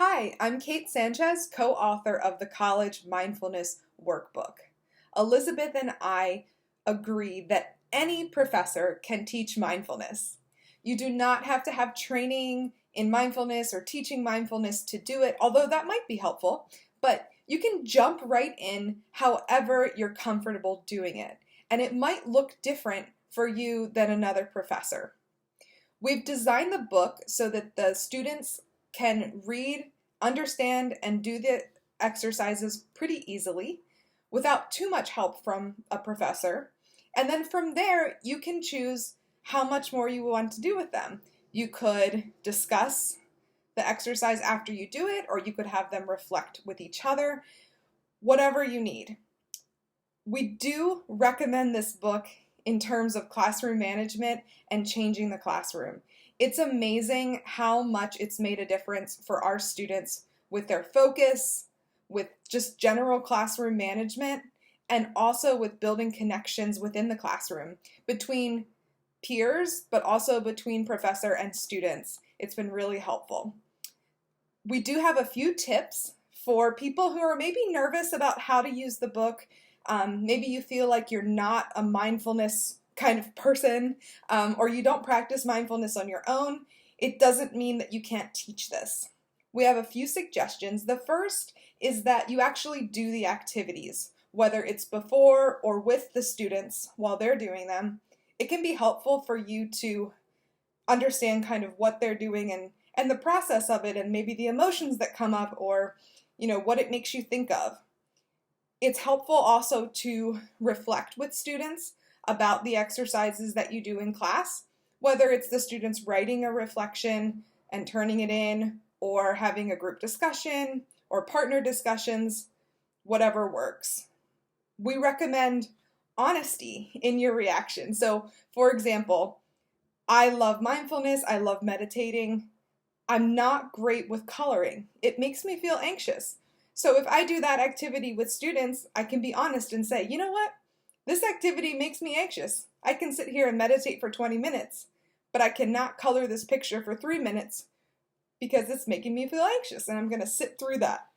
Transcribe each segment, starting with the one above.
Hi, I'm Kate Sanchez, co-author of the College Mindfulness Workbook. Elizabeth and I agree that any professor can teach mindfulness. You do not have to have training in mindfulness or teaching mindfulness to do it, although that might be helpful, but you can jump right in however you're comfortable doing it, and it might look different for you than another professor. We've designed the book so that the students can read, understand, and do the exercises pretty easily without too much help from a professor. And then from there, you can choose how much more you want to do with them. You could discuss the exercise after you do it, or you could have them reflect with each other, whatever you need. We do recommend this book in terms of classroom management and changing the classroom. It's amazing how much it's made a difference for our students with their focus, with just general classroom management, and also with building connections within the classroom between peers, but also between professor and students. It's been really helpful. We do have a few tips for people who are maybe nervous about how to use the book. Maybe you feel like you're not a mindfulness kind of person, or you don't practice mindfulness on your own. It doesn't mean that you can't teach this. We have a few suggestions. The first is that you actually do the activities, whether it's before or with the students while they're doing them. It can be helpful for you to understand kind of what they're doing and the process of it, and maybe the emotions that come up, or what it makes you think of. It's helpful also to reflect with students about the exercises that you do in class, whether it's the students writing a reflection and turning it in, or having a group discussion, or partner discussions, whatever works. We recommend honesty in your reaction. So, for example, I love mindfulness, I love meditating. I'm not great with coloring. It makes me feel anxious. So if I do that activity with students, I can be honest and say, you know what? This activity makes me anxious. I can sit here and meditate for 20 minutes, but I cannot color this picture for 3 minutes because it's making me feel anxious, and I'm going to sit through that.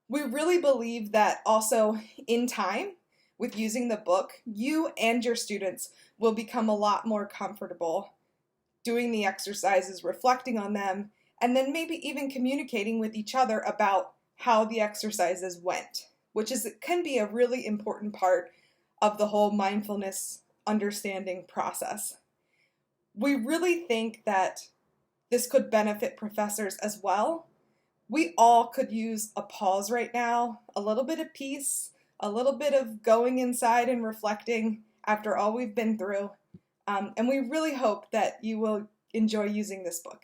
We really believe that also in time, with using the book, you and your students will become a lot more comfortable doing the exercises, reflecting on them, and then maybe even communicating with each other about how the exercises went, which can be a really important part of the whole mindfulness understanding process. We really think that this could benefit professors as well. We all could use a pause right now, a little bit of peace, a little bit of going inside and reflecting after all we've been through. And we really hope that you will enjoy using this book.